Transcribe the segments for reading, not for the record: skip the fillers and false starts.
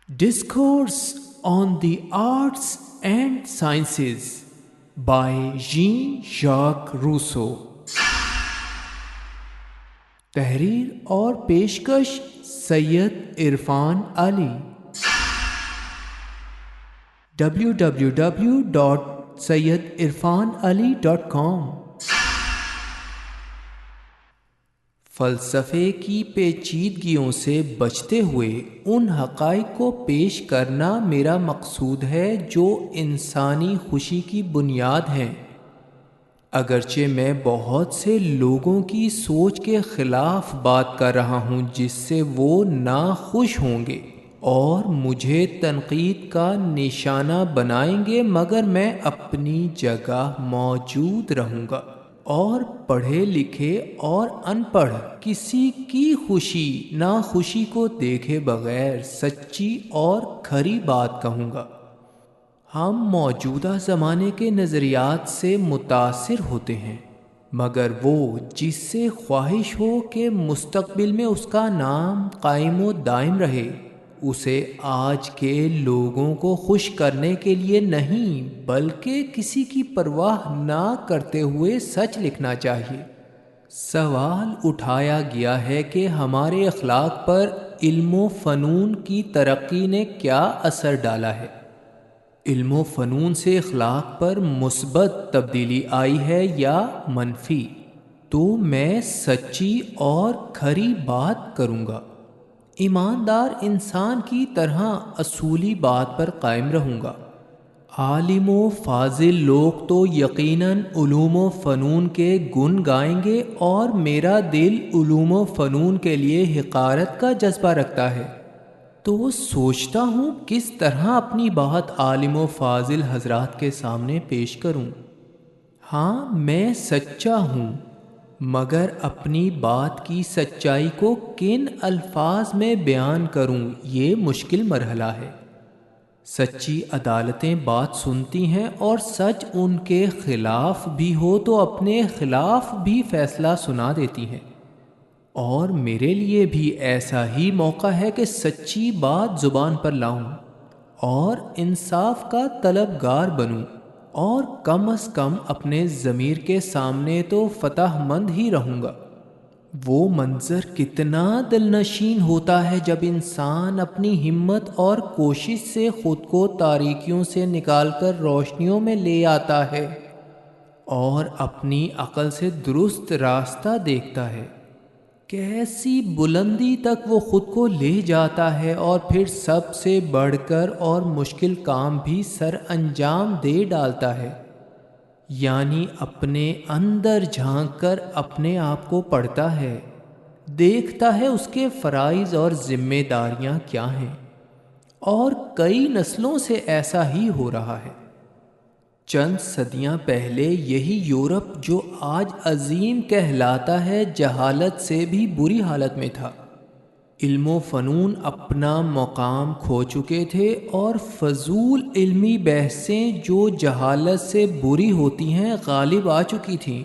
Discourse on the Arts and Sciences by Jean-Jacques Rousseau. تحریر اور پیشکش سید عرفان علی. www.syedирfanali.com. فلسفے کی پیچیدگیوں سے بچتے ہوئے ان حقائق کو پیش کرنا میرا مقصود ہے جو انسانی خوشی کی بنیاد ہیں. اگرچہ میں بہت سے لوگوں کی سوچ کے خلاف بات کر رہا ہوں جس سے وہ ناخوش ہوں گے اور مجھے تنقید کا نشانہ بنائیں گے، مگر میں اپنی جگہ موجود رہوں گا اور پڑھے لکھے اور ان پڑھ کسی کی خوشی ناخوشی کو دیکھے بغیر سچی اور کھری بات کہوں گا. ہم موجودہ زمانے کے نظریات سے متاثر ہوتے ہیں، مگر وہ جس سے خواہش ہو کہ مستقبل میں اس کا نام قائم و دائم رہے، اسے آج کے لوگوں کو خوش کرنے کے لیے نہیں بلکہ کسی کی پرواہ نہ کرتے ہوئے سچ لکھنا چاہیے. سوال اٹھایا گیا ہے کہ ہمارے اخلاق پر علم و فنون کی ترقی نے کیا اثر ڈالا ہے. علم و فنون سے اخلاق پر مثبت تبدیلی آئی ہے یا منفی؟ تو میں سچی اور کھری بات کروں گا. ایماندار انسان کی طرح اصولی بات پر قائم رہوں گا. عالم و فاضل لوگ تو یقیناً علوم و فنون کے گن گائیں گے اور میرا دل علوم و فنون کے لیے حقارت کا جذبہ رکھتا ہے، تو سوچتا ہوں کس طرح اپنی بات عالم و فاضل حضرات کے سامنے پیش کروں. ہاں، میں سچا ہوں، مگر اپنی بات کی سچائی کو کن الفاظ میں بیان کروں یہ مشکل مرحلہ ہے. سچی عدالتیں بات سنتی ہیں اور سچ ان کے خلاف بھی ہو تو اپنے خلاف بھی فیصلہ سنا دیتی ہیں، اور میرے لیے بھی ایسا ہی موقع ہے کہ سچی بات زبان پر لاؤں اور انصاف کا طلبگار بنوں، اور کم از کم اپنے ضمیر کے سامنے تو فتح مند ہی رہوں گا. وہ منظر کتنا دلنشین ہوتا ہے جب انسان اپنی ہمت اور کوشش سے خود کو تاریکیوں سے نکال کر روشنیوں میں لے آتا ہے اور اپنی عقل سے درست راستہ دیکھتا ہے. کیسی بلندی تک وہ خود کو لے جاتا ہے اور پھر سب سے بڑھ کر اور مشکل کام بھی سر انجام دے ڈالتا ہے، یعنی اپنے اندر جھانک کر اپنے آپ کو پڑھتا ہے، دیکھتا ہے اس کے فرائض اور ذمہ داریاں کیا ہیں. اور کئی نسلوں سے ایسا ہی ہو رہا ہے. چند صدیاں پہلے یہی یورپ جو آج عظیم کہلاتا ہے جہالت سے بھی بری حالت میں تھا. علم و فنون اپنا مقام کھو چکے تھے اور فضول علمی بحثیں جو جہالت سے بری ہوتی ہیں غالب آ چکی تھیں.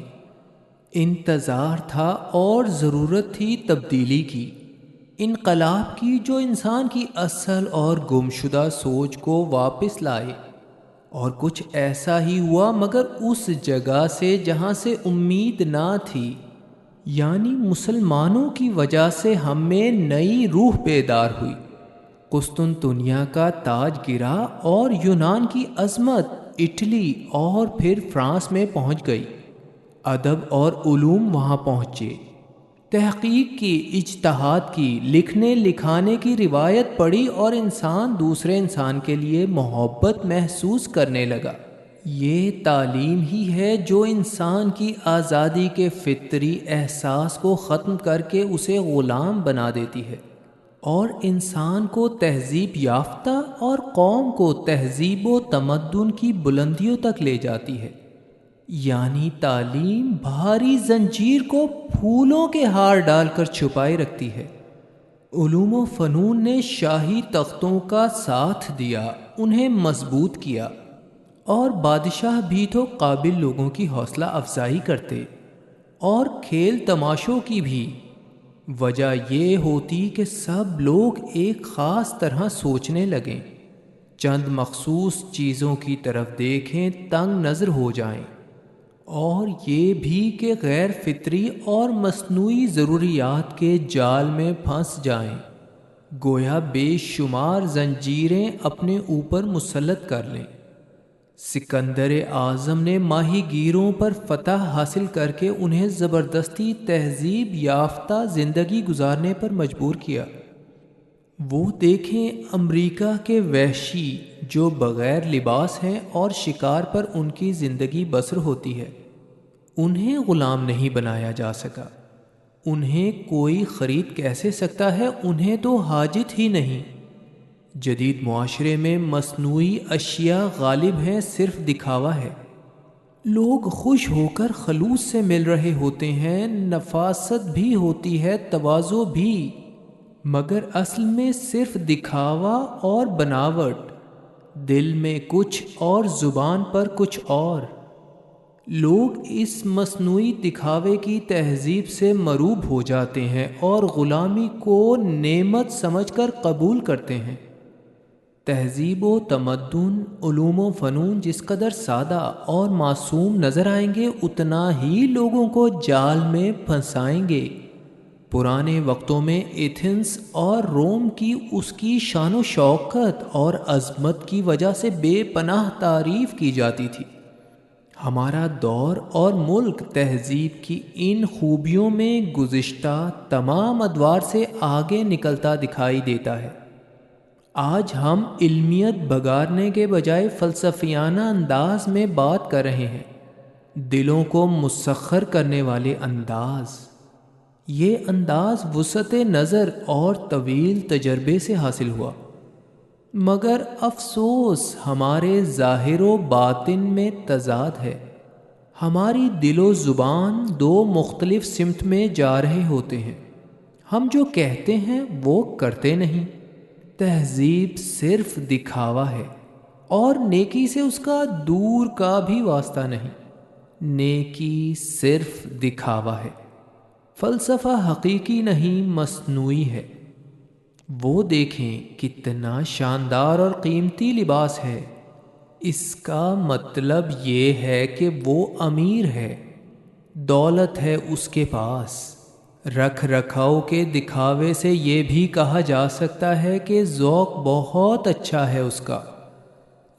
انتظار تھا اور ضرورت تھی تبدیلی کی، انقلاب کی جو انسان کی اصل اور گمشدہ سوچ کو واپس لائے. اور کچھ ایسا ہی ہوا، مگر اس جگہ سے جہاں سے امید نہ تھی، یعنی مسلمانوں کی وجہ سے ہم میں نئی روح بیدار ہوئی. قسطنطنیہ کا تاج گرا اور یونان کی عظمت اٹلی اور پھر فرانس میں پہنچ گئی. ادب اور علوم وہاں پہنچے، تحقیق کی، اجتہاد کی، لکھنے لکھانے کی روایت پڑھی اور انسان دوسرے انسان کے لیے محبت محسوس کرنے لگا. یہ تعلیم ہی ہے جو انسان کی آزادی کے فطری احساس کو ختم کر کے اسے غلام بنا دیتی ہے اور انسان کو تہذیب یافتہ اور قوم کو تہذیب و تمدن کی بلندیوں تک لے جاتی ہے. یعنی تعلیم بھاری زنجیر کو پھولوں کے ہار ڈال کر چھپائے رکھتی ہے. علوم و فنون نے شاہی تختوں کا ساتھ دیا، انہیں مضبوط کیا، اور بادشاہ بھی تو قابل لوگوں کی حوصلہ افزائی کرتے اور کھیل تماشوں کی بھی. وجہ یہ ہوتی کہ سب لوگ ایک خاص طرح سوچنے لگیں، چند مخصوص چیزوں کی طرف دیکھیں، تنگ نظر ہو جائیں، اور یہ بھی کہ غیر فطری اور مصنوعی ضروریات کے جال میں پھنس جائیں، گویا بے شمار زنجیریں اپنے اوپر مسلط کر لیں۔ سکندر اعظم نے ماہی گیروں پر فتح حاصل کر کے انہیں زبردستی تہذیب یافتہ زندگی گزارنے پر مجبور کیا۔ وہ دیکھیں امریکہ کے وحشی جو بغیر لباس ہیں اور شکار پر ان کی زندگی بسر ہوتی ہے، انہیں غلام نہیں بنایا جا سکا۔ انہیں کوئی خرید کیسے سکتا ہے؟ انہیں تو حاجت ہی نہیں۔ جدید معاشرے میں مصنوعی اشیاء غالب ہیں، صرف دکھاوا ہے۔ لوگ خوش ہو کر خلوص سے مل رہے ہوتے ہیں، نفاست بھی ہوتی ہے، تواضع بھی، مگر اصل میں صرف دکھاوا اور بناوٹ، دل میں کچھ اور زبان پر کچھ اور۔ لوگ اس مصنوعی دکھاوے کی تہذیب سے مروب ہو جاتے ہیں اور غلامی کو نعمت سمجھ کر قبول کرتے ہیں۔ تہذیب و تمدن، علوم و فنون جس قدر سادہ اور معصوم نظر آئیں گے، اتنا ہی لوگوں کو جال میں پھنسائیں گے۔ پرانے وقتوں میں ایتھنز اور روم کی اس کی شان و شوکت اور عظمت کی وجہ سے بے پناہ تعریف کی جاتی تھی۔ ہمارا دور اور ملک تہذیب کی ان خوبیوں میں گزشتہ تمام ادوار سے آگے نکلتا دکھائی دیتا ہے۔ آج ہم علمیت بگارنے کے بجائے فلسفیانہ انداز میں بات کر رہے ہیں، دلوں کو مسخر کرنے والے انداز۔ یہ انداز وسعت نظر اور طویل تجربے سے حاصل ہوا، مگر افسوس ہمارے ظاہر و باطن میں تضاد ہے۔ ہماری دل و زبان دو مختلف سمت میں جا رہے ہوتے ہیں۔ ہم جو کہتے ہیں وہ کرتے نہیں۔ تہذیب صرف دکھاوا ہے، اور نیکی سے اس کا دور کا بھی واسطہ نہیں۔ نیکی صرف دکھاوا ہے۔ فلسفہ حقیقی نہیں، مصنوعی ہے۔ وہ دیکھیں کتنا شاندار اور قیمتی لباس ہے، اس کا مطلب یہ ہے کہ وہ امیر ہے، دولت ہے اس کے پاس۔ رکھ رکھاؤ کے دکھاوے سے یہ بھی کہا جا سکتا ہے کہ ذوق بہت اچھا ہے اس کا،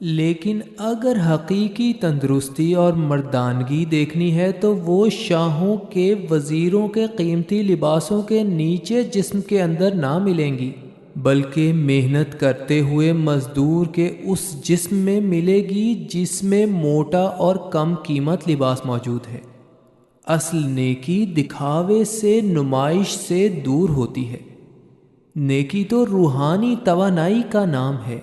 لیکن اگر حقیقی تندرستی اور مردانگی دیکھنی ہے تو وہ شاہوں کے وزیروں کے قیمتی لباسوں کے نیچے جسم کے اندر نہ ملیں گی، بلکہ محنت کرتے ہوئے مزدور کے اس جسم میں ملے گی جس میں موٹا اور کم قیمت لباس موجود ہے۔ اصل نیکی دکھاوے سے، نمائش سے دور ہوتی ہے۔ نیکی تو روحانی توانائی کا نام ہے۔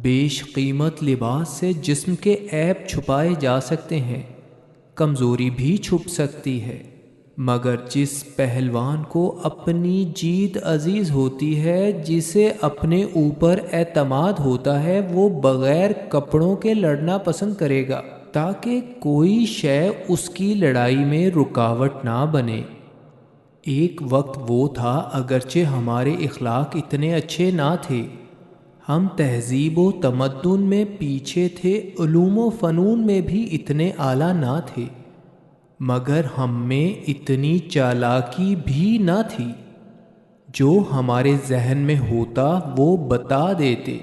بیش قیمت لباس سے جسم کے عیب چھپائے جا سکتے ہیں، کمزوری بھی چھپ سکتی ہے، مگر جس پہلوان کو اپنی جیت عزیز ہوتی ہے، جسے اپنے اوپر اعتماد ہوتا ہے، وہ بغیر کپڑوں کے لڑنا پسند کرے گا تاکہ کوئی شے اس کی لڑائی میں رکاوٹ نہ بنے۔ ایک وقت وہ تھا، اگرچہ ہمارے اخلاق اتنے اچھے نہ تھے، ہم تہذیب و تمدن میں پیچھے تھے، علوم و فنون میں بھی اتنے اعلیٰ نہ تھے، مگر ہم میں اتنی چالاکی بھی نہ تھی۔ جو ہمارے ذہن میں ہوتا وہ بتا دیتے،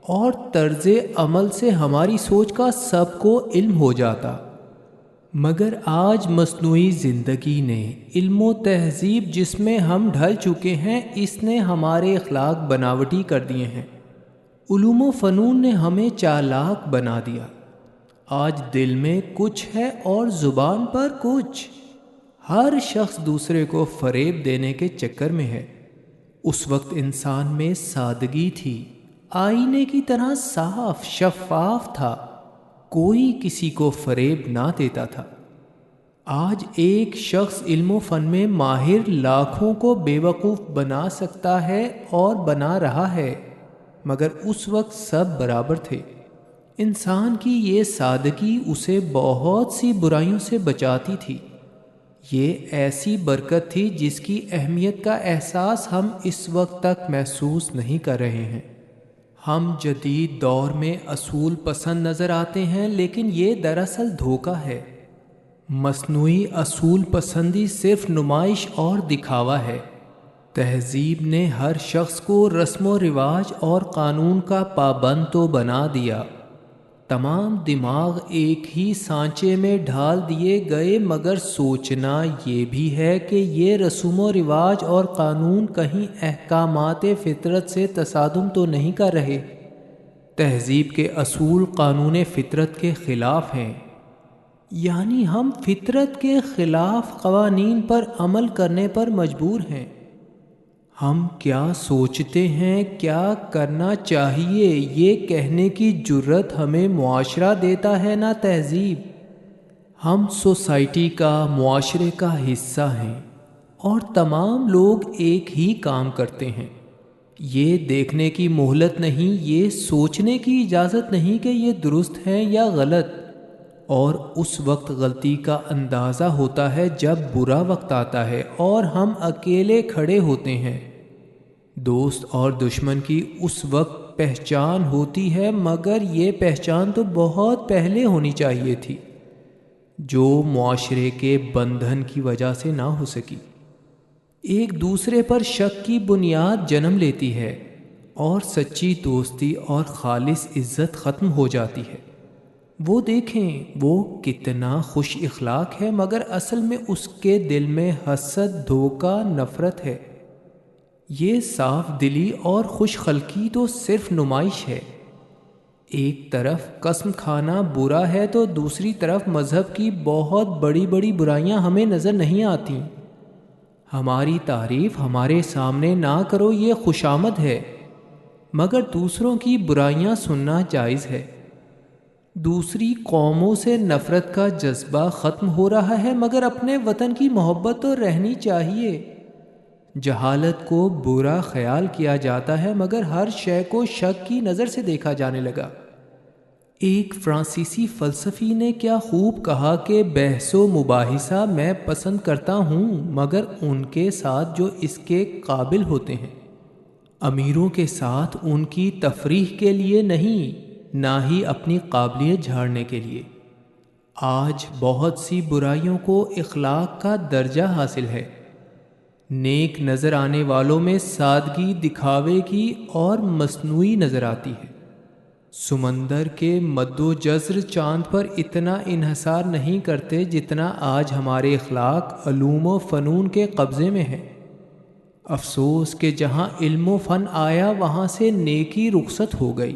اور طرز عمل سے ہماری سوچ کا سب کو علم ہو جاتا۔ مگر آج مصنوعی زندگی نے، علم و تہذیب جس میں ہم ڈھل چکے ہیں، اس نے ہمارے اخلاق بناوٹی کر دیے ہیں۔ علوم و فنون نے ہمیں چالاک بنا دیا۔ آج دل میں کچھ ہے اور زبان پر کچھ۔ ہر شخص دوسرے کو فریب دینے کے چکر میں ہے۔ اس وقت انسان میں سادگی تھی، آئینے کی طرح صاف شفاف تھا، کوئی کسی کو فریب نہ دیتا تھا۔ آج ایک شخص علم و فن میں ماہر لاکھوں کو بے وقوف بنا سکتا ہے اور بنا رہا ہے، مگر اس وقت سب برابر تھے۔ انسان کی یہ سادگی اسے بہت سی برائیوں سے بچاتی تھی۔ یہ ایسی برکت تھی جس کی اہمیت کا احساس ہم اس وقت تک محسوس نہیں کر رہے ہیں۔ ہم جدید دور میں اصول پسند نظر آتے ہیں، لیکن یہ دراصل دھوکہ ہے۔ مصنوعی اصول پسندی صرف نمائش اور دکھاوا ہے۔ تہذیب نے ہر شخص کو رسم و رواج اور قانون کا پابند تو بنا دیا، تمام دماغ ایک ہی سانچے میں ڈھال دیے گئے، مگر سوچنا یہ بھی ہے کہ یہ رسوم و رواج اور قانون کہیں احکامات فطرت سے تصادم تو نہیں کر رہے۔ تہذیب کے اصول قانون فطرت کے خلاف ہیں، یعنی ہم فطرت کے خلاف قوانین پر عمل کرنے پر مجبور ہیں۔ ہم کیا سوچتے ہیں، کیا کرنا چاہیے، یہ کہنے کی جرت ہمیں معاشرہ دیتا ہے نہ تہذیب۔ ہم سوسائٹی کا، معاشرے کا حصہ ہیں، اور تمام لوگ ایک ہی کام کرتے ہیں۔ یہ دیکھنے کی مہلت نہیں، یہ سوچنے کی اجازت نہیں کہ یہ درست ہے یا غلط۔ اور اس وقت غلطی کا اندازہ ہوتا ہے جب برا وقت آتا ہے اور ہم اکیلے کھڑے ہوتے ہیں۔ دوست اور دشمن کی اس وقت پہچان ہوتی ہے، مگر یہ پہچان تو بہت پہلے ہونی چاہیے تھی، جو معاشرے کے بندھن کی وجہ سے نہ ہو سکی۔ ایک دوسرے پر شک کی بنیاد جنم لیتی ہے، اور سچی دوستی اور خالص عزت ختم ہو جاتی ہے۔ وہ دیکھیں وہ کتنا خوش اخلاق ہے، مگر اصل میں اس کے دل میں حسد، دھوکہ، نفرت ہے۔ یہ صاف دلی اور خوش خلقی تو صرف نمائش ہے۔ ایک طرف قسم کھانا برا ہے تو دوسری طرف مذہب کی بہت بڑی بڑی برائیاں ہمیں نظر نہیں آتیں۔ ہماری تعریف ہمارے سامنے نہ کرو یہ خوشامد ہے، مگر دوسروں کی برائیاں سننا جائز ہے۔ دوسری قوموں سے نفرت کا جذبہ ختم ہو رہا ہے، مگر اپنے وطن کی محبت تو رہنی چاہیے۔ جہالت کو برا خیال کیا جاتا ہے، مگر ہر شے کو شک کی نظر سے دیکھا جانے لگا۔ ایک فرانسیسی فلسفی نے کیا خوب کہا کہ بحث و مباحثہ میں پسند کرتا ہوں، مگر ان کے ساتھ جو اس کے قابل ہوتے ہیں۔ امیروں کے ساتھ ان کی تفریح کے لیے نہیں، نہ ہی اپنی قابلیت جھاڑنے کے لیے۔ آج بہت سی برائیوں کو اخلاق کا درجہ حاصل ہے۔ نیک نظر آنے والوں میں سادگی دکھاوے کی اور مصنوعی نظر آتی ہے۔ سمندر کے مد و جزر چاند پر اتنا انحصار نہیں کرتے جتنا آج ہمارے اخلاق علوم و فنون کے قبضے میں ہے۔ افسوس کہ جہاں علم و فن آیا وہاں سے نیکی رخصت ہو گئی۔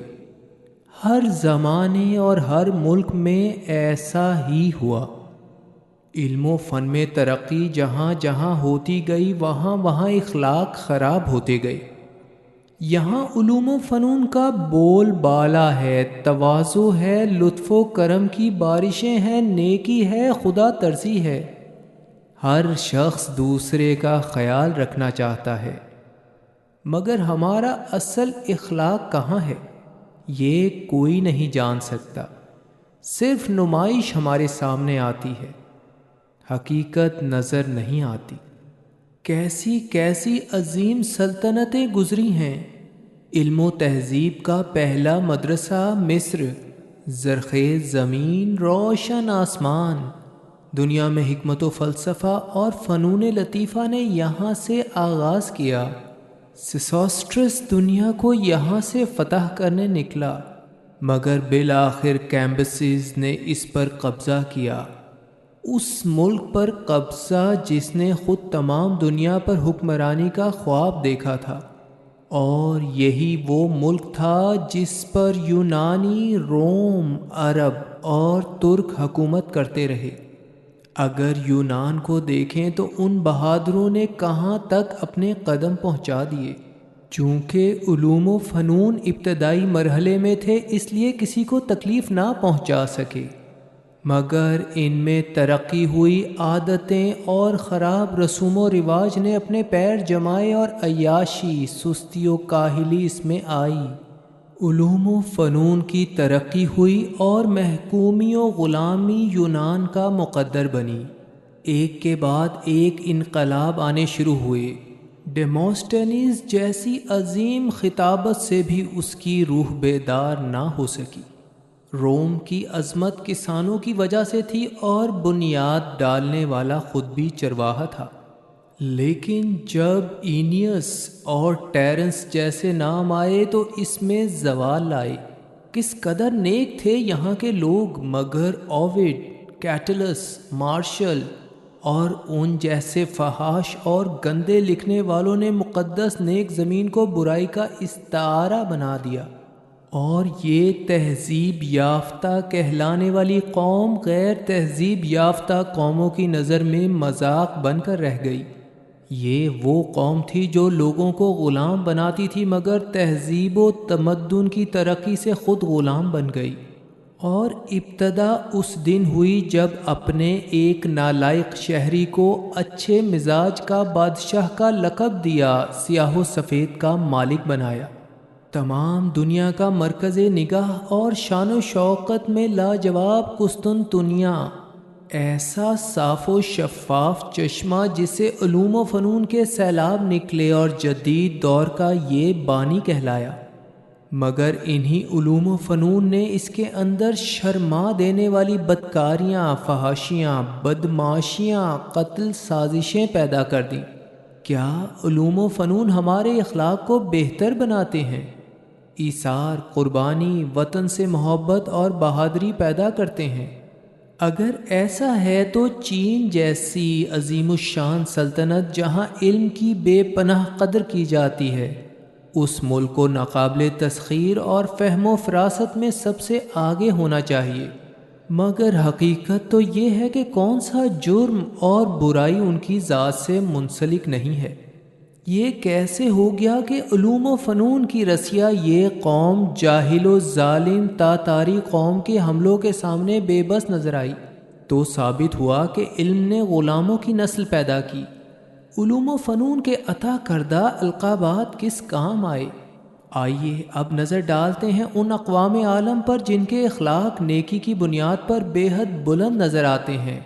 ہر زمانے اور ہر ملک میں ایسا ہی ہوا۔ علم و فن میں ترقی جہاں جہاں ہوتی گئی وہاں وہاں اخلاق خراب ہوتے گئے۔ یہاں علوم و فنون کا بول بالا ہے، تواضع ہے، لطف و کرم کی بارشیں ہیں، نیکی ہے، خدا ترسی ہے۔ ہر شخص دوسرے کا خیال رکھنا چاہتا ہے، مگر ہمارا اصل اخلاق کہاں ہے یہ کوئی نہیں جان سکتا۔ صرف نمائش ہمارے سامنے آتی ہے، حقیقت نظر نہیں آتی۔ کیسی کیسی عظیم سلطنتیں گزری ہیں۔ علم و تہذیب کا پہلا مدرسہ مصر، زرخیز زمین، روشن آسمان۔ دنیا میں حکمت و فلسفہ اور فنون لطیفہ نے یہاں سے آغاز کیا۔ سیسوسٹرس دنیا کو یہاں سے فتح کرنے نکلا، مگر بالآخر کیمبسز نے اس پر قبضہ کیا۔ اس ملک پر قبضہ جس نے خود تمام دنیا پر حکمرانی کا خواب دیکھا تھا، اور یہی وہ ملک تھا جس پر یونانی، روم، عرب اور ترک حکومت کرتے رہے۔ اگر یونان کو دیکھیں تو ان بہادروں نے کہاں تک اپنے قدم پہنچا دیے۔ چونکہ علوم و فنون ابتدائی مرحلے میں تھے اس لیے کسی کو تکلیف نہ پہنچا سکے، مگر ان میں ترقی ہوئی، عادتیں اور خراب رسوم و رواج نے اپنے پیر جمائے اور عیاشی، سستی و کاہلی اس میں آئی۔ علوم و فنون کی ترقی ہوئی اور محکومی و غلامی یونان کا مقدر بنی۔ ایک کے بعد ایک انقلاب آنے شروع ہوئے۔ ڈیموسٹینیز جیسی عظیم خطابت سے بھی اس کی روح بیدار نہ ہو سکی۔ روم کی عظمت کسانوں کی وجہ سے تھی اور بنیاد ڈالنے والا خود بھی چرواہا تھا، لیکن جب اینیس اور ٹیرنس جیسے نام آئے تو اس میں زوال آئے۔ کس قدر نیک تھے یہاں کے لوگ، مگر اوویڈ، کیٹلس، مارشل اور ان جیسے فحاش اور گندے لکھنے والوں نے مقدس نیک زمین کو برائی کا استعارہ بنا دیا، اور یہ تہذیب یافتہ کہلانے والی قوم غیر تہذیب یافتہ قوموں کی نظر میں مذاق بن کر رہ گئی۔ یہ وہ قوم تھی جو لوگوں کو غلام بناتی تھی، مگر تہذیب و تمدن کی ترقی سے خود غلام بن گئی۔ اور ابتدا اس دن ہوئی جب اپنے ایک نالائق شہری کو اچھے مزاج کا بادشاہ کا لقب دیا، سیاہ و سفید کا مالک بنایا، تمام دنیا کا مرکز نگاہ اور شان و شوکت میں لاجواب قسطنطنیہ، ایسا صاف و شفاف چشمہ جسے علوم و فنون کے سیلاب نکلے، اور جدید دور کا یہ بانی کہلایا۔ مگر انہی علوم و فنون نے اس کے اندر شرما دینے والی بدکاریاں، فحاشیاں، بدمعاشیاں، قتل سازشیں پیدا کر دیں۔ کیا علوم و فنون ہمارے اخلاق کو بہتر بناتے ہیں؟ ایثار، قربانی، وطن سے محبت اور بہادری پیدا کرتے ہیں؟ اگر ایسا ہے تو چین جیسی عظیم الشان سلطنت جہاں علم کی بے پناہ قدر کی جاتی ہے، اس ملک کو ناقابل تسخیر اور فہم و فراست میں سب سے آگے ہونا چاہیے۔ مگر حقیقت تو یہ ہے کہ کون سا جرم اور برائی ان کی ذات سے منسلک نہیں ہے۔ یہ کیسے ہو گیا کہ علوم و فنون کی رسیا یہ قوم جاہل و ظالم تاتاری قوم کے حملوں کے سامنے بے بس نظر آئی؟ تو ثابت ہوا کہ علم نے غلاموں کی نسل پیدا کی۔ علوم و فنون کے عطا کردہ القابات کس کام آئے؟ آئیے اب نظر ڈالتے ہیں ان اقوام عالم پر جن کے اخلاق نیکی کی بنیاد پر بے حد بلند نظر آتے ہیں،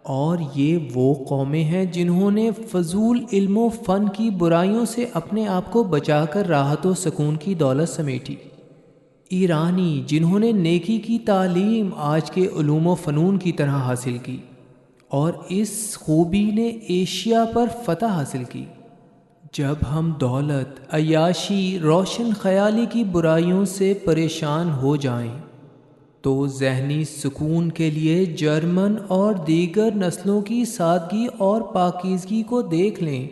اور یہ وہ قومیں ہیں جنہوں نے فضول علم و فن کی برائیوں سے اپنے آپ کو بچا کر راحت و سکون کی دولت سمیٹی۔ ایرانی جنہوں نے نیکی کی تعلیم آج کے علوم و فنون کی طرح حاصل کی، اور اس خوبی نے ایشیا پر فتح حاصل کی۔ جب ہم دولت، عیاشی، روشن خیالی کی برائیوں سے پریشان ہو جائیں تو ذہنی سکون کے لیے جرمن اور دیگر نسلوں کی سادگی اور پاکیزگی کو دیکھ لیں۔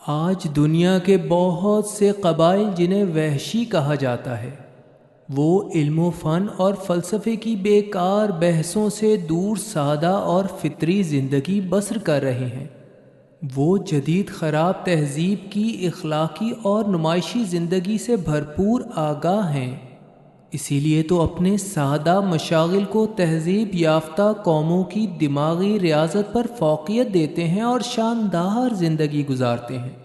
آج دنیا کے بہت سے قبائل جنہیں وحشی کہا جاتا ہے، وہ علم و فن اور فلسفے کی بیکار بحثوں سے دور سادہ اور فطری زندگی بسر کر رہے ہیں۔ وہ جدید خراب تہذیب کی اخلاقی اور نمائشی زندگی سے بھرپور آگاہ ہیں، اسی لیے تو اپنے سادہ مشاغل کو تہذیب یافتہ قوموں کی دماغی ریاضت پر فوقیت دیتے ہیں اور شاندار زندگی گزارتے ہیں۔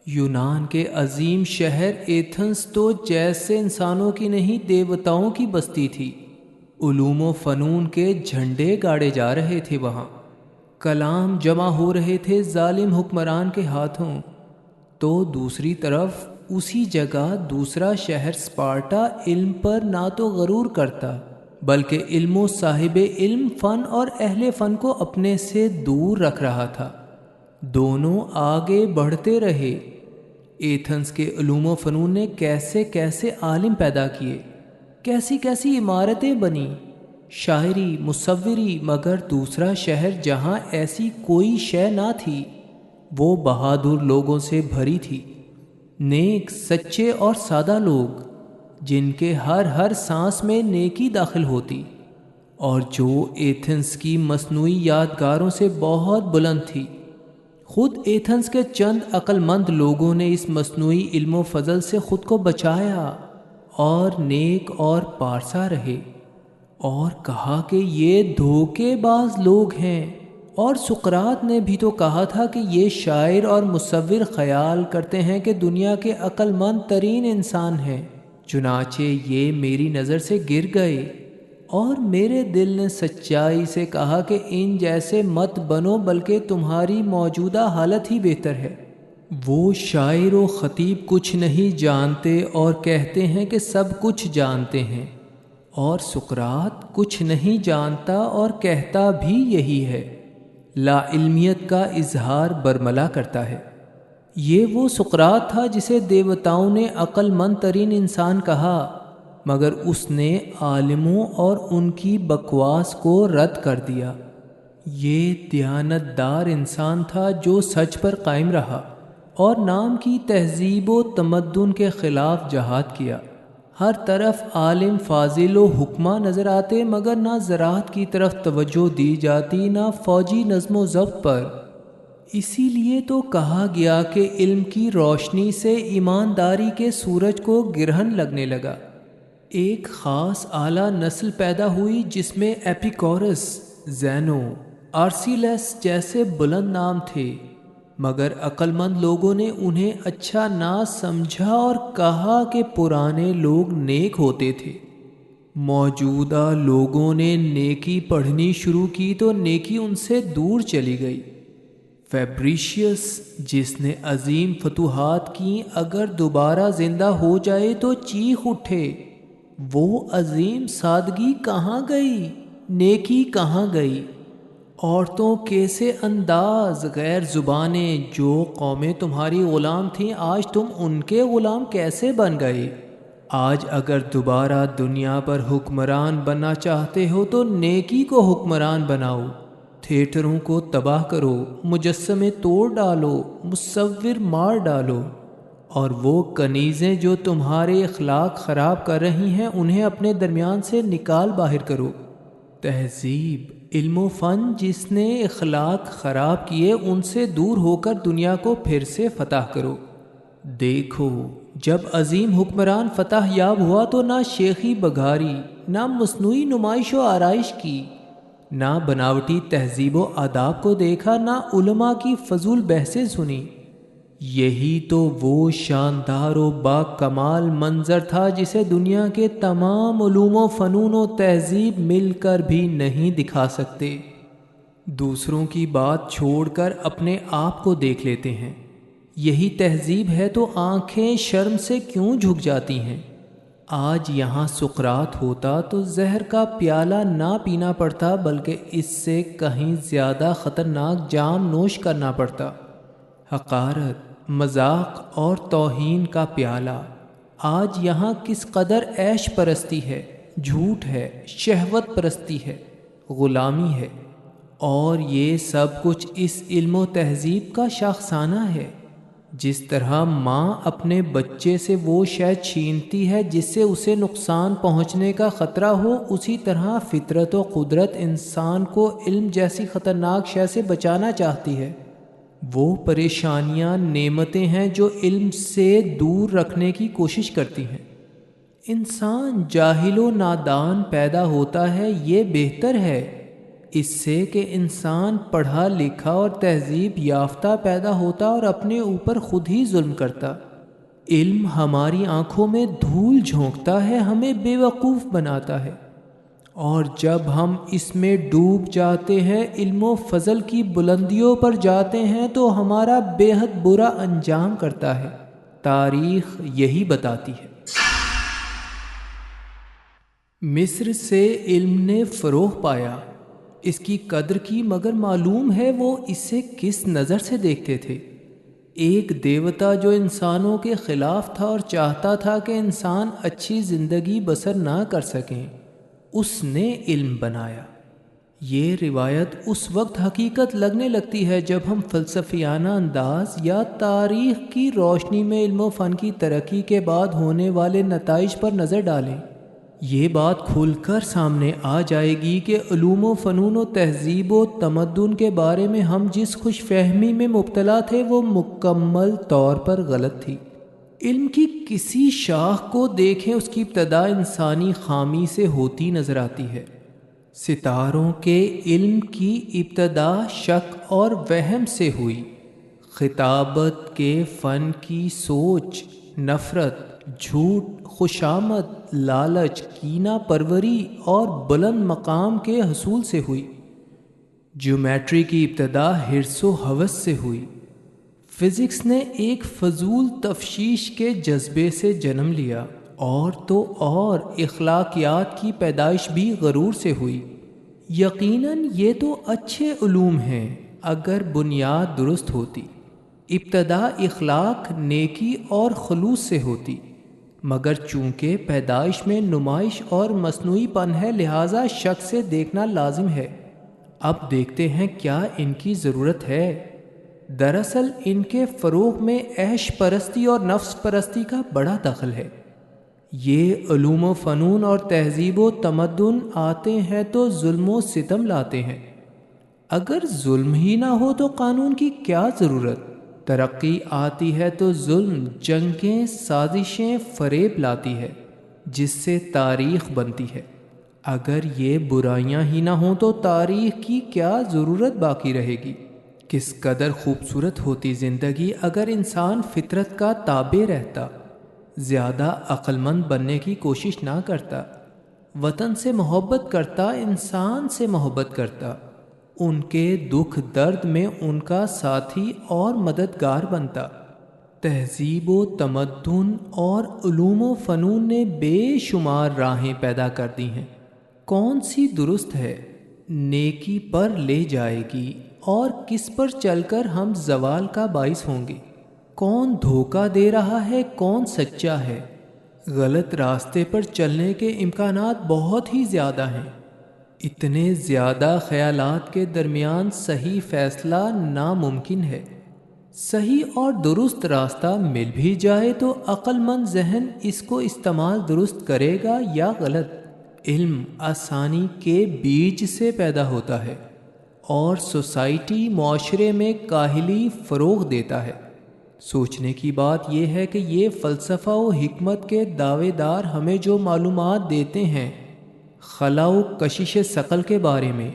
یونان کے عظیم شہر ایتھنز تو جیسے انسانوں کی نہیں دیوتاؤں کی بستی تھی۔ علوم و فنون کے جھنڈے گاڑے جا رہے تھے وہاں، کلام جمع ہو رہے تھے ظالم حکمران کے ہاتھوں۔ تو دوسری طرف اسی جگہ دوسرا شہر اسپارٹا علم پر نہ تو غرور کرتا بلکہ علم و صاحب علم، فن اور اہل فن کو اپنے سے دور رکھ رہا تھا۔ دونوں آگے بڑھتے رہے۔ ایتھنز کے علوم و فنون نے کیسے کیسے عالم پیدا کیے، کیسی کیسی عمارتیں بنی، شاعری، مصوری، مگر دوسرا شہر جہاں ایسی کوئی شے نہ تھی، وہ بہادر لوگوں سے بھری تھی، نیک، سچے اور سادہ لوگ جن کے ہر سانس میں نیکی داخل ہوتی، اور جو ایتھنز کی مصنوعی یادگاروں سے بہت بلند تھی۔ خود ایتھنز کے چند عقل مند لوگوں نے اس مصنوعی علم و فضل سے خود کو بچایا اور نیک اور پارسا رہے، اور کہا کہ یہ دھوکے باز لوگ ہیں۔ اور سقراط نے بھی تو کہا تھا کہ یہ شاعر اور مصور خیال کرتے ہیں کہ دنیا کے عقل مند ترین انسان ہیں، چنانچہ یہ میری نظر سے گر گئے۔ اور میرے دل نے سچائی سے کہا کہ ان جیسے مت بنو، بلکہ تمہاری موجودہ حالت ہی بہتر ہے۔ وہ شاعر و خطیب کچھ نہیں جانتے اور کہتے ہیں کہ سب کچھ جانتے ہیں، اور سقراط کچھ نہیں جانتا اور کہتا بھی یہی ہے، لا علمیت کا اظہار برملا کرتا ہے۔ یہ وہ سقراط تھا جسے دیوتاؤں نے عقل مند ترین انسان کہا، مگر اس نے عالموں اور ان کی بکواس کو رد کر دیا۔ یہ دیانتدار انسان تھا جو سچ پر قائم رہا اور نام کی تہذیب و تمدن کے خلاف جہاد کیا۔ ہر طرف عالم فاضل و حکماں نظر آتے، مگر نہ زراعت کی طرف توجہ دی جاتی، نہ فوجی نظم و ضبط پر۔ اسی لیے تو کہا گیا کہ علم کی روشنی سے ایمانداری کے سورج کو گرہن لگنے لگا۔ ایک خاص اعلیٰ نسل پیدا ہوئی جس میں ایپیکورس، زینو، آرسیلس جیسے بلند نام تھے، مگر عقل مند لوگوں نے انہیں اچھا نہ سمجھا اور کہا کہ پرانے لوگ نیک ہوتے تھے۔ موجودہ لوگوں نے نیکی پڑھنی شروع کی تو نیکی ان سے دور چلی گئی۔ فیبریشیس، جس نے عظیم فتوحات کیں، اگر دوبارہ زندہ ہو جائے تو چیخ اٹھے، وہ عظیم سادگی کہاں گئی، نیکی کہاں گئی؟ عورتوں کے سے انداز، غیر زبانیں، جو قومیں تمہاری غلام تھیں آج تم ان کے غلام کیسے بن گئے؟ آج اگر دوبارہ دنیا پر حکمران بننا چاہتے ہو تو نیکی کو حکمران بناؤ، تھیٹروں کو تباہ کرو، مجسمے توڑ ڈالو، مصور مار ڈالو، اور وہ کنیزیں جو تمہارے اخلاق خراب کر رہی ہیں انہیں اپنے درمیان سے نکال باہر کرو۔ تہذیب، علم و فن جس نے اخلاق خراب کیے ان سے دور ہو کر دنیا کو پھر سے فتح کرو۔ دیکھو، جب عظیم حکمران فتح یاب ہوا تو نہ شیخی بگاری، نہ مصنوعی نمائش و آرائش کی، نہ بناوٹی تہذیب و آداب کو دیکھا، نہ علماء کی فضول بحثیں سنی۔ یہی تو وہ شاندار و با کمال منظر تھا جسے دنیا کے تمام علوم و فنون و تہذیب مل کر بھی نہیں دکھا سکتے۔ دوسروں کی بات چھوڑ کر اپنے آپ کو دیکھ لیتے ہیں۔ یہی تہذیب ہے تو آنکھیں شرم سے کیوں جھک جاتی ہیں؟ آج یہاں سقراط ہوتا تو زہر کا پیالہ نہ پینا پڑتا، بلکہ اس سے کہیں زیادہ خطرناک جام نوش کرنا پڑتا۔ حقارت، مذاق اور توہین کا پیالہ۔ آج یہاں کس قدر عیش پرستی ہے، جھوٹ ہے، شہوت پرستی ہے، غلامی ہے، اور یہ سب کچھ اس علم و تہذیب کا شاخسانہ ہے۔ جس طرح ماں اپنے بچے سے وہ شے چھینتی ہے جس سے اسے نقصان پہنچنے کا خطرہ ہو، اسی طرح فطرت و قدرت انسان کو علم جیسی خطرناک شے سے بچانا چاہتی ہے۔ وہ پریشانیاں نعمتیں ہیں جو علم سے دور رکھنے کی کوشش کرتی ہیں۔ انسان جاہل و نادان پیدا ہوتا ہے، یہ بہتر ہے اس سے کہ انسان پڑھا لکھا اور تہذیب یافتہ پیدا ہوتا اور اپنے اوپر خود ہی ظلم کرتا۔ علم ہماری آنکھوں میں دھول جھونکتا ہے، ہمیں بے وقوف بناتا ہے، اور جب ہم اس میں ڈوب جاتے ہیں، علم و فضل کی بلندیوں پر جاتے ہیں، تو ہمارا بے حد برا انجام کرتا ہے۔ تاریخ یہی بتاتی ہے۔ مصر سے علم نے فروغ پایا، اس کی قدر کی، مگر معلوم ہے وہ اسے کس نظر سے دیکھتے تھے۔ ایک دیوتا جو انسانوں کے خلاف تھا اور چاہتا تھا کہ انسان اچھی زندگی بسر نہ کر سکیں، اس نے علم بنایا۔ یہ روایت اس وقت حقیقت لگنے لگتی ہے جب ہم فلسفیانہ انداز یا تاریخ کی روشنی میں علم و فن کی ترقی کے بعد ہونے والے نتائج پر نظر ڈالیں۔ یہ بات کھل کر سامنے آ جائے گی کہ علوم و فنون و تہذیب و تمدن کے بارے میں ہم جس خوش فہمی میں مبتلا تھے وہ مکمل طور پر غلط تھی۔ علم کی کسی شاخ کو دیکھیں، اس کی ابتدا انسانی خامی سے ہوتی نظر آتی ہے۔ ستاروں کے علم کی ابتدا شک اور وہم سے ہوئی، خطابت کے فن کی سوچ نفرت، جھوٹ، خوشامد، لالچ، کینہ پروری اور بلند مقام کے حصول سے ہوئی۔ جیومیٹری کی ابتدا حرص و ہوس سے ہوئی۔ فزکس نے ایک فضول تفشیش کے جذبے سے جنم لیا، اور تو اور اخلاقیات کی پیدائش بھی غرور سے ہوئی۔ یقیناً یہ تو اچھے علوم ہیں اگر بنیاد درست ہوتی۔ ابتدا اخلاق، نیکی اور خلوص سے ہوتی، مگر چونکہ پیدائش میں نمائش اور مصنوعی پن ہے، لہٰذا شک سے دیکھنا لازم ہے۔ اب دیکھتے ہیں کیا ان کی ضرورت ہے۔ دراصل ان کے فروغ میں عیش پرستی اور نفس پرستی کا بڑا دخل ہے۔ یہ علوم و فنون اور تہذیب و تمدن آتے ہیں تو ظلم و ستم لاتے ہیں۔ اگر ظلم ہی نہ ہو تو قانون کی کیا ضرورت؟ ترقی آتی ہے تو ظلم، جنگیں، سازشیں، فریب لاتی ہے، جس سے تاریخ بنتی ہے۔ اگر یہ برائیاں ہی نہ ہوں تو تاریخ کی کیا ضرورت باقی رہے گی؟ کس قدر خوبصورت ہوتی زندگی اگر انسان فطرت کا تابع رہتا، زیادہ عقل مند بننے کی کوشش نہ کرتا، وطن سے محبت کرتا، انسان سے محبت کرتا، ان کے دکھ درد میں ان کا ساتھی اور مددگار بنتا۔ تہذیب و تمدن اور علوم و فنون نے بے شمار راہیں پیدا کر دی ہیں۔ کون سی درست ہے، نیکی پر لے جائے گی، اور کس پر چل کر ہم زوال کا باعث ہوں گے؟ کون دھوکہ دے رہا ہے، کون سچا ہے؟ غلط راستے پر چلنے کے امکانات بہت ہی زیادہ ہیں۔ اتنے زیادہ خیالات کے درمیان صحیح فیصلہ ناممکن ہے۔ صحیح اور درست راستہ مل بھی جائے تو عقل مند ذہن اس کو استعمال درست کرے گا یا غلط؟ علم آسانی کے بیج سے پیدا ہوتا ہے، اور سوسائٹی، معاشرے میں کاہلی فروغ دیتا ہے۔ سوچنے کی بات یہ ہے کہ یہ فلسفہ و حکمت کے دعوے دار ہمیں جو معلومات دیتے ہیں خلا و کشش ثقل کے بارے میں،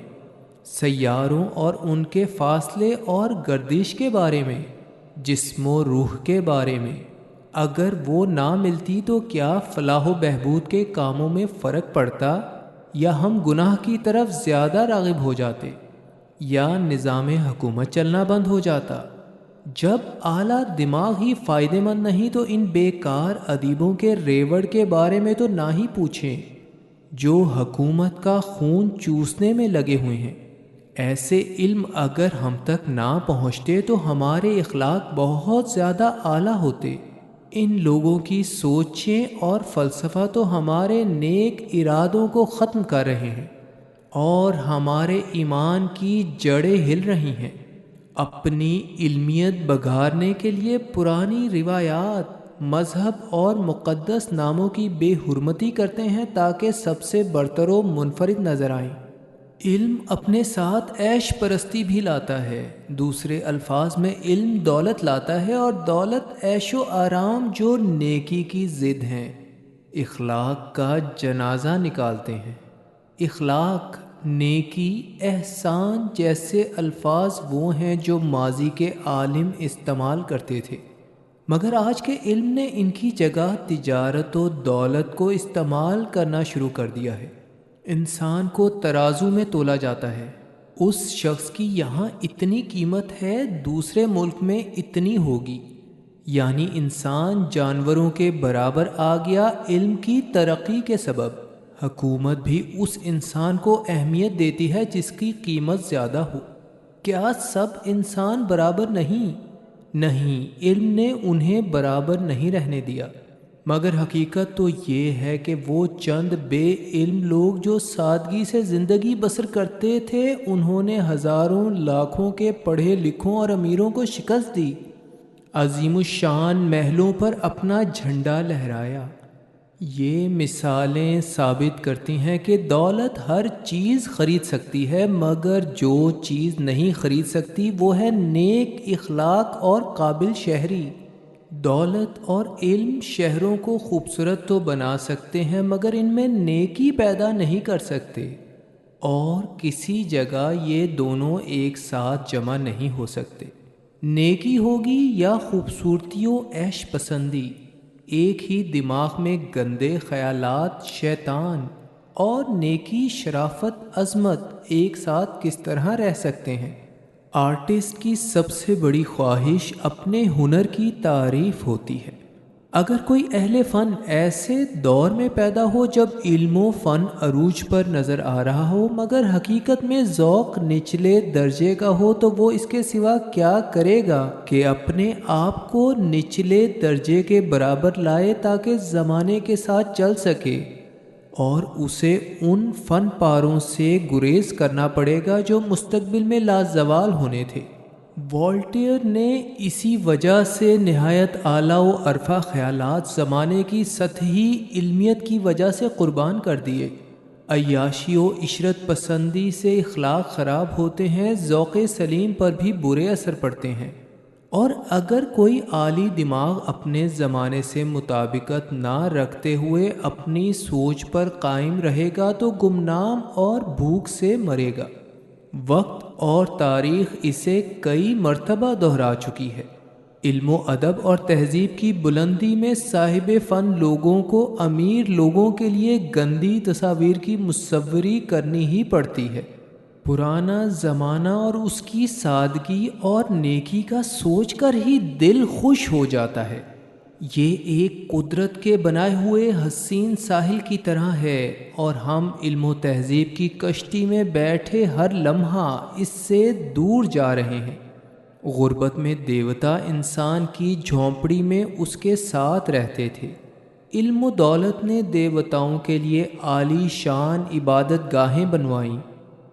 سیاروں اور ان کے فاصلے اور گردش کے بارے میں، جسم و روح کے بارے میں، اگر وہ نہ ملتی تو کیا فلاح و بہبود کے کاموں میں فرق پڑتا، یا ہم گناہ کی طرف زیادہ راغب ہو جاتے، یا نظام حکومت چلنا بند ہو جاتا؟ جب اعلیٰ دماغ ہی فائدہ مند نہیں تو ان بیکار ادیبوں کے ریوڑ کے بارے میں تو نہ ہی پوچھیں، جو حکومت کا خون چوسنے میں لگے ہوئے ہیں۔ ایسے علم اگر ہم تک نہ پہنچتے تو ہمارے اخلاق بہت زیادہ اعلیٰ ہوتے۔ ان لوگوں کی سوچیں اور فلسفہ تو ہمارے نیک ارادوں کو ختم کر رہے ہیں، اور ہمارے ایمان کی جڑیں ہل رہی ہیں۔ اپنی علمیت بگارنے کے لیے پرانی روایات، مذہب اور مقدس ناموں کی بے حرمتی کرتے ہیں تاکہ سب سے برتر و منفرد نظر آئیں۔ علم اپنے ساتھ عیش پرستی بھی لاتا ہے، دوسرے الفاظ میں علم دولت لاتا ہے، اور دولت عیش و آرام جو نیکی کی ضد ہیں، اخلاق کا جنازہ نکالتے ہیں۔ اخلاق، نیکی، احسان جیسے الفاظ وہ ہیں جو ماضی کے عالم استعمال کرتے تھے، مگر آج کے علم نے ان کی جگہ تجارت و دولت کو استعمال کرنا شروع کر دیا ہے۔ انسان کو ترازو میں تولا جاتا ہے، اس شخص کی یہاں اتنی قیمت ہے، دوسرے ملک میں اتنی ہوگی، یعنی انسان جانوروں کے برابر آ گیا علم کی ترقی کے سبب۔ حکومت بھی اس انسان کو اہمیت دیتی ہے جس کی قیمت زیادہ ہو۔ کیا سب انسان برابر نہیں؟ نہیں، علم نے انہیں برابر نہیں رہنے دیا، مگر حقیقت تو یہ ہے کہ وہ چند بے علم لوگ جو سادگی سے زندگی بسر کرتے تھے، انہوں نے ہزاروں لاکھوں کے پڑھے لکھوں اور امیروں کو شکست دی، عظیم الشان محلوں پر اپنا جھنڈا لہرایا۔ یہ مثالیں ثابت کرتی ہیں کہ دولت ہر چیز خرید سکتی ہے، مگر جو چیز نہیں خرید سکتی وہ ہے نیک اخلاق اور قابل شہری۔ دولت اور علم شہروں کو خوبصورت تو بنا سکتے ہیں، مگر ان میں نیکی پیدا نہیں کر سکتے، اور کسی جگہ یہ دونوں ایک ساتھ جمع نہیں ہو سکتے۔ نیکی ہوگی یا خوبصورتی و عیش پسندی، ایک ہی دماغ میں گندے خیالات، شیطان اور نیکی، شرافت، عظمت ایک ساتھ کس طرح رہ سکتے ہیں؟ آرٹسٹ کی سب سے بڑی خواہش اپنے ہنر کی تعریف ہوتی ہے۔ اگر کوئی اہل فن ایسے دور میں پیدا ہو جب علم و فن عروج پر نظر آ رہا ہو مگر حقیقت میں ذوق نچلے درجے کا ہو تو وہ اس کے سوا کیا کرے گا کہ اپنے آپ کو نچلے درجے کے برابر لائے تاکہ زمانے کے ساتھ چل سکے، اور اسے ان فن پاروں سے گریز کرنا پڑے گا جو مستقبل میں لازوال ہونے تھے۔ والٹیئر نے اسی وجہ سے نہایت اعلیٰ و عرفہ خیالات زمانے کی سطحی علمیت کی وجہ سے قربان کر دیے۔ عیاشی و عشرت پسندی سے اخلاق خراب ہوتے ہیں، ذوق سلیم پر بھی برے اثر پڑتے ہیں، اور اگر کوئی عالی دماغ اپنے زمانے سے مطابقت نہ رکھتے ہوئے اپنی سوچ پر قائم رہے گا تو گمنام اور بھوک سے مرے گا۔ وقت اور تاریخ اسے کئی مرتبہ دہرا چکی ہے۔ علم و ادب اور تہذیب کی بلندی میں صاحب فن لوگوں کو امیر لوگوں کے لیے گندی تصاویر کی مصوری کرنی ہی پڑتی ہے۔ پرانا زمانہ اور اس کی سادگی اور نیکی کا سوچ کر ہی دل خوش ہو جاتا ہے۔ یہ ایک قدرت کے بنائے ہوئے حسین ساحل کی طرح ہے، اور ہم علم و تہذیب کی کشتی میں بیٹھے ہر لمحہ اس سے دور جا رہے ہیں۔ غربت میں دیوتا انسان کی جھونپڑی میں اس کے ساتھ رہتے تھے۔ علم و دولت نے دیوتاؤں کے لیے عالی شان عبادت گاہیں بنوائیں،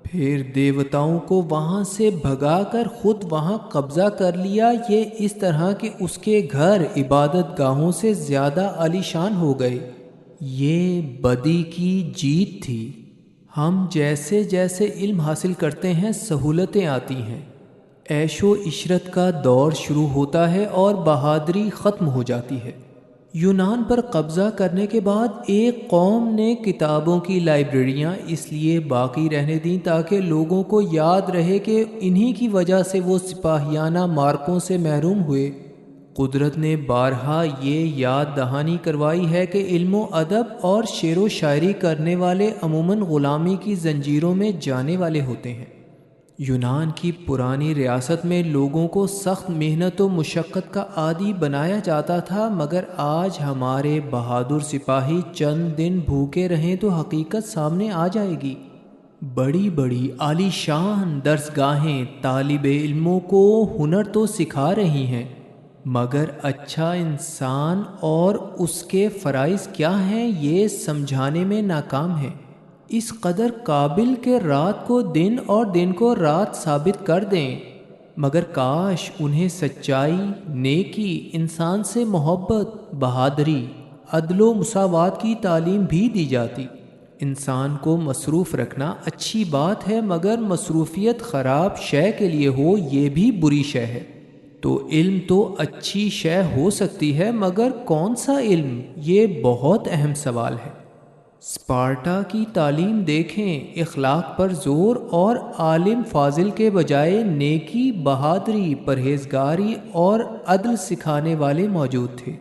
پھر دیوتاؤں کو وہاں سے بھگا کر خود وہاں قبضہ کر لیا۔ یہ اس طرح کہ اس کے گھر عبادت گاہوں سے زیادہ عالی شان ہو گئے۔ یہ بدی کی جیت تھی۔ ہم جیسے جیسے علم حاصل کرتے ہیں سہولتیں آتی ہیں، عیش و عشرت کا دور شروع ہوتا ہے اور بہادری ختم ہو جاتی ہے۔ یونان پر قبضہ کرنے کے بعد ایک قوم نے کتابوں کی لائبریریاں اس لیے باقی رہنے دیں تاکہ لوگوں کو یاد رہے کہ انہی کی وجہ سے وہ سپاہیانہ مارکوں سے محروم ہوئے۔ قدرت نے بارہا یہ یاد دہانی کروائی ہے کہ علم و ادب اور شعر و شاعری کرنے والے عموماً غلامی کی زنجیروں میں جانے والے ہوتے ہیں۔ یونان کی پرانی ریاست میں لوگوں کو سخت محنت و مشقت کا عادی بنایا جاتا تھا، مگر آج ہمارے بہادر سپاہی چند دن بھوکے رہیں تو حقیقت سامنے آ جائے گی۔ بڑی بڑی عالی شان درسگاہیں طالب علموں کو ہنر تو سکھا رہی ہیں، مگر اچھا انسان اور اس کے فرائض کیا ہیں یہ سمجھانے میں ناکام ہیں۔ اس قدر قابل کہ رات کو دن اور دن کو رات ثابت کر دیں، مگر کاش انہیں سچائی، نیکی، انسان سے محبت، بہادری، عدل و مساوات کی تعلیم بھی دی جاتی۔ انسان کو مصروف رکھنا اچھی بات ہے، مگر مصروفیت خراب شے کے لیے ہو یہ بھی بری شے ہے۔ تو علم تو اچھی شے ہو سکتی ہے، مگر کون سا علم؟ یہ بہت اہم سوال ہے۔ اسپارٹا کی تعلیم دیکھیں، اخلاق پر زور اور عالم فاضل کے بجائے نیکی، بہادری، پرہیزگاری اور عدل سکھانے والے موجود تھے۔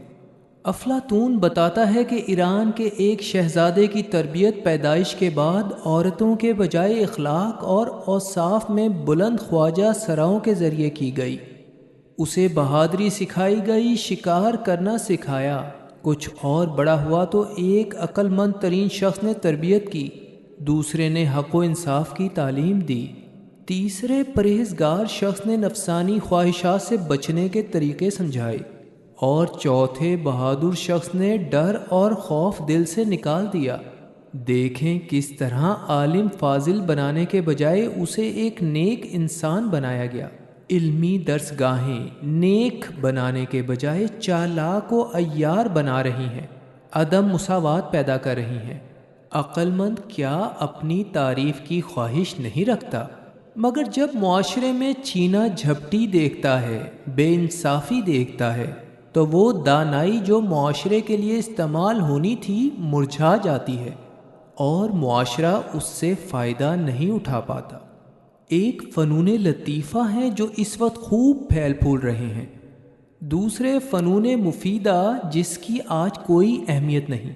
افلاطون بتاتا ہے کہ ایران کے ایک شہزادے کی تربیت پیدائش کے بعد عورتوں کے بجائے اخلاق اور اوصاف میں بلند خواجہ سراؤں کے ذریعے کی گئی۔ اسے بہادری سکھائی گئی، شکار کرنا سکھایا۔ کچھ اور بڑا ہوا تو ایک عقل مند ترین شخص نے تربیت کی، دوسرے نے حق و انصاف کی تعلیم دی، تیسرے پرہیزگار شخص نے نفسانی خواہشات سے بچنے کے طریقے سمجھائے، اور چوتھے بہادر شخص نے ڈر اور خوف دل سے نکال دیا۔ دیکھیں کس طرح عالم فاضل بنانے کے بجائے اسے ایک نیک انسان بنایا گیا۔ علمی درسگاہیں نیک بنانے کے بجائے چالاک و عیار بنا رہی ہیں، عدم مساوات پیدا کر رہی ہیں۔ عقل مند کیا اپنی تعریف کی خواہش نہیں رکھتا؟ مگر جب معاشرے میں چھینا جھپٹی دیکھتا ہے، بے انصافی دیکھتا ہے، تو وہ دانائی جو معاشرے کے لیے استعمال ہونی تھی مرجھا جاتی ہے، اور معاشرہ اس سے فائدہ نہیں اٹھا پاتا۔ ایک فنون لطیفہ ہیں جو اس وقت خوب پھیل پھول رہے ہیں، دوسرے فنون مفیدہ جس کی آج کوئی اہمیت نہیں،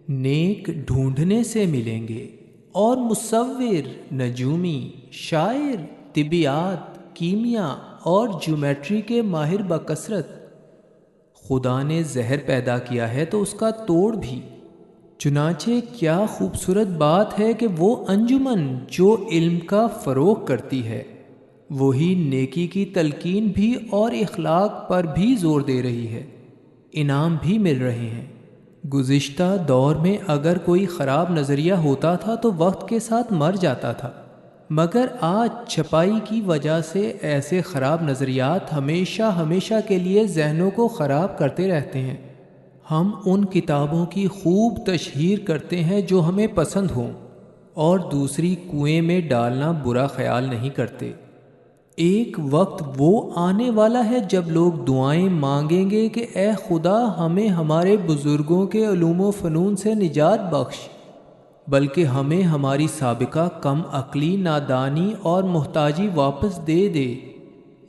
نیک ڈھونڈنے سے ملیں گے، اور مصور، نجومی، شاعر، طبیعیات، کیمیا اور جیومیٹری کے ماہر بکثرت۔ خدا نے زہر پیدا کیا ہے تو اس کا توڑ بھی۔ چنانچہ کیا خوبصورت بات ہے کہ وہ انجمن جو علم کا فروغ کرتی ہے، وہی نیکی کی تلقین بھی اور اخلاق پر بھی زور دے رہی ہے، انعام بھی مل رہے ہیں۔ گزشتہ دور میں اگر کوئی خراب نظریہ ہوتا تھا تو وقت کے ساتھ مر جاتا تھا، مگر آج چھپائی کی وجہ سے ایسے خراب نظریات ہمیشہ کے لیے ذہنوں کو خراب کرتے رہتے ہیں۔ ہم ان کتابوں کی خوب تشہیر کرتے ہیں جو ہمیں پسند ہوں، اور دوسری کنویں میں ڈالنا برا خیال نہیں کرتے۔ ایک وقت وہ آنے والا ہے جب لوگ دعائیں مانگیں گے کہ اے خدا ہمیں ہمارے بزرگوں کے علوم و فنون سے نجات بخش، بلکہ ہمیں ہماری سابقہ کم عقلی، نادانی اور محتاجی واپس دے دے۔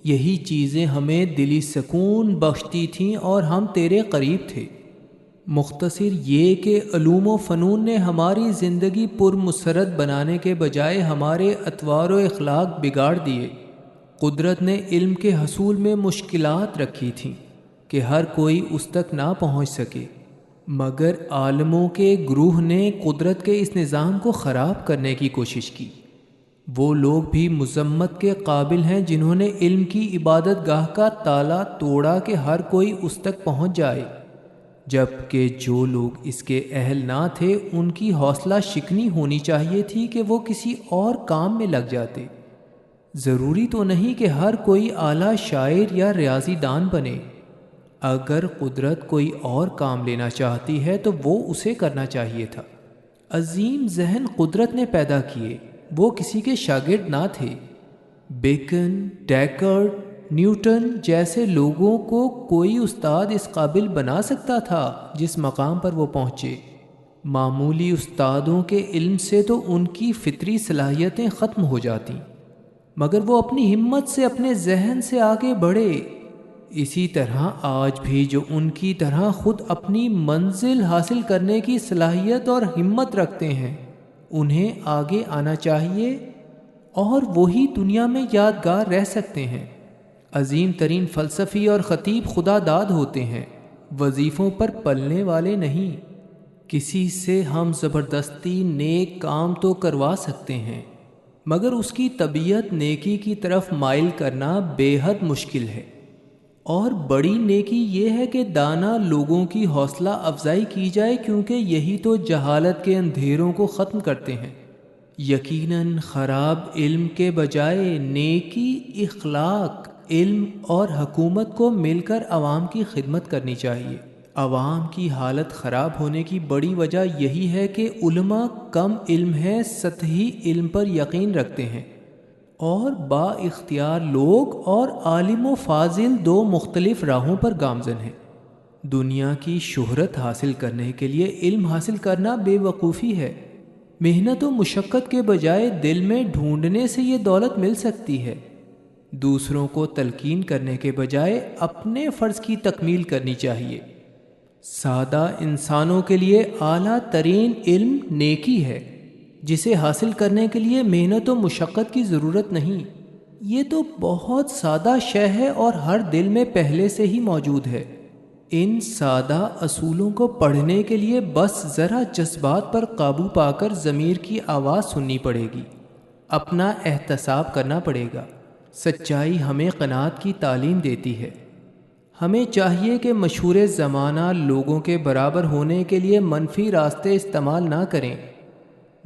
یہی چیزیں ہمیں دلی سکون بخشتی تھیں اور ہم تیرے قریب تھے۔ مختصر یہ کہ علوم و فنون نے ہماری زندگی پر مسرت بنانے کے بجائے ہمارے اطوار و اخلاق بگاڑ دیے۔ قدرت نے علم کے حصول میں مشکلات رکھی تھیں کہ ہر کوئی اس تک نہ پہنچ سکے، مگر عالموں کے گروہ نے قدرت کے اس نظام کو خراب کرنے کی کوشش کی۔ وہ لوگ بھی مذمت کے قابل ہیں جنہوں نے علم کی عبادت گاہ کا تالا توڑا کہ ہر کوئی اس تک پہنچ جائے، جبکہ جو لوگ اس کے اہل نہ تھے ان کی حوصلہ شکنی ہونی چاہیے تھی کہ وہ کسی اور کام میں لگ جاتے۔ ضروری تو نہیں کہ ہر کوئی اعلیٰ شاعر یا ریاضی دان بنے۔ اگر قدرت کوئی اور کام لینا چاہتی ہے تو وہ اسے کرنا چاہیے تھا۔ عظیم ذہن قدرت نے پیدا کیے، وہ کسی کے شاگرد نہ تھے۔ بیکن، ڈیکارٹ، نیوٹن جیسے لوگوں کو کوئی استاد اس قابل بنا سکتا تھا جس مقام پر وہ پہنچے۔ معمولی استادوں کے علم سے تو ان کی فطری صلاحیتیں ختم ہو جاتی، مگر وہ اپنی ہمت سے، اپنے ذہن سے آگے بڑھے۔ اسی طرح آج بھی جو ان کی طرح خود اپنی منزل حاصل کرنے کی صلاحیت اور ہمت رکھتے ہیں، انہیں آگے آنا چاہیے، اور وہی دنیا میں یادگار رہ سکتے ہیں۔ عظیم ترین فلسفی اور خطیب خدا داد ہوتے ہیں، وظیفوں پر پلنے والے نہیں۔ کسی سے ہم زبردستی نیک کام تو کروا سکتے ہیں، مگر اس کی طبیعت نیکی کی طرف مائل کرنا بے حد مشکل ہے۔ اور بڑی نیکی یہ ہے کہ دانا لوگوں کی حوصلہ افزائی کی جائے، کیونکہ یہی تو جہالت کے اندھیروں کو ختم کرتے ہیں۔ یقیناً خراب علم کے بجائے نیکی، اخلاق، علم اور حکومت کو مل کر عوام کی خدمت کرنی چاہیے۔ عوام کی حالت خراب ہونے کی بڑی وجہ یہی ہے کہ علماء کم علم ہیں، سطحی علم پر یقین رکھتے ہیں، اور با اختیار لوگ اور عالم و فاضل دو مختلف راہوں پر گامزن ہیں۔ دنیا کی شہرت حاصل کرنے کے لیے علم حاصل کرنا بے وقوفی ہے۔ محنت و مشقت کے بجائے دل میں ڈھونڈنے سے یہ دولت مل سکتی ہے۔ دوسروں کو تلقین کرنے کے بجائے اپنے فرض کی تکمیل کرنی چاہیے۔ سادہ انسانوں کے لیے اعلیٰ ترین علم نیکی ہے، جسے حاصل کرنے کے لیے محنت و مشقت کی ضرورت نہیں۔ یہ تو بہت سادہ شے ہے اور ہر دل میں پہلے سے ہی موجود ہے۔ ان سادہ اصولوں کو پڑھنے کے لیے بس ذرا جذبات پر قابو پا کر ضمیر کی آواز سننی پڑے گی، اپنا احتساب کرنا پڑے گا۔ سچائی ہمیں قناعت کی تعلیم دیتی ہے۔ ہمیں چاہیے کہ مشہور زمانہ لوگوں کے برابر ہونے کے لیے منفی راستے استعمال نہ کریں،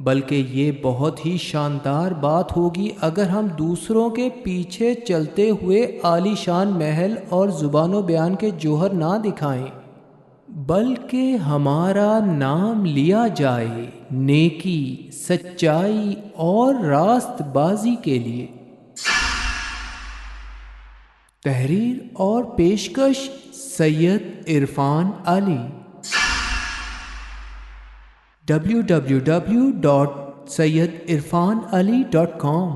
بلکہ یہ بہت ہی شاندار بات ہوگی اگر ہم دوسروں کے پیچھے چلتے ہوئے عالی شان محل اور زبان و بیان کے جوہر نہ دکھائیں، بلکہ ہمارا نام لیا جائے نیکی، سچائی اور راست بازی کے لیے۔ تحریر اور پیشکش سید عرفان علی، www.syedhirfanali.com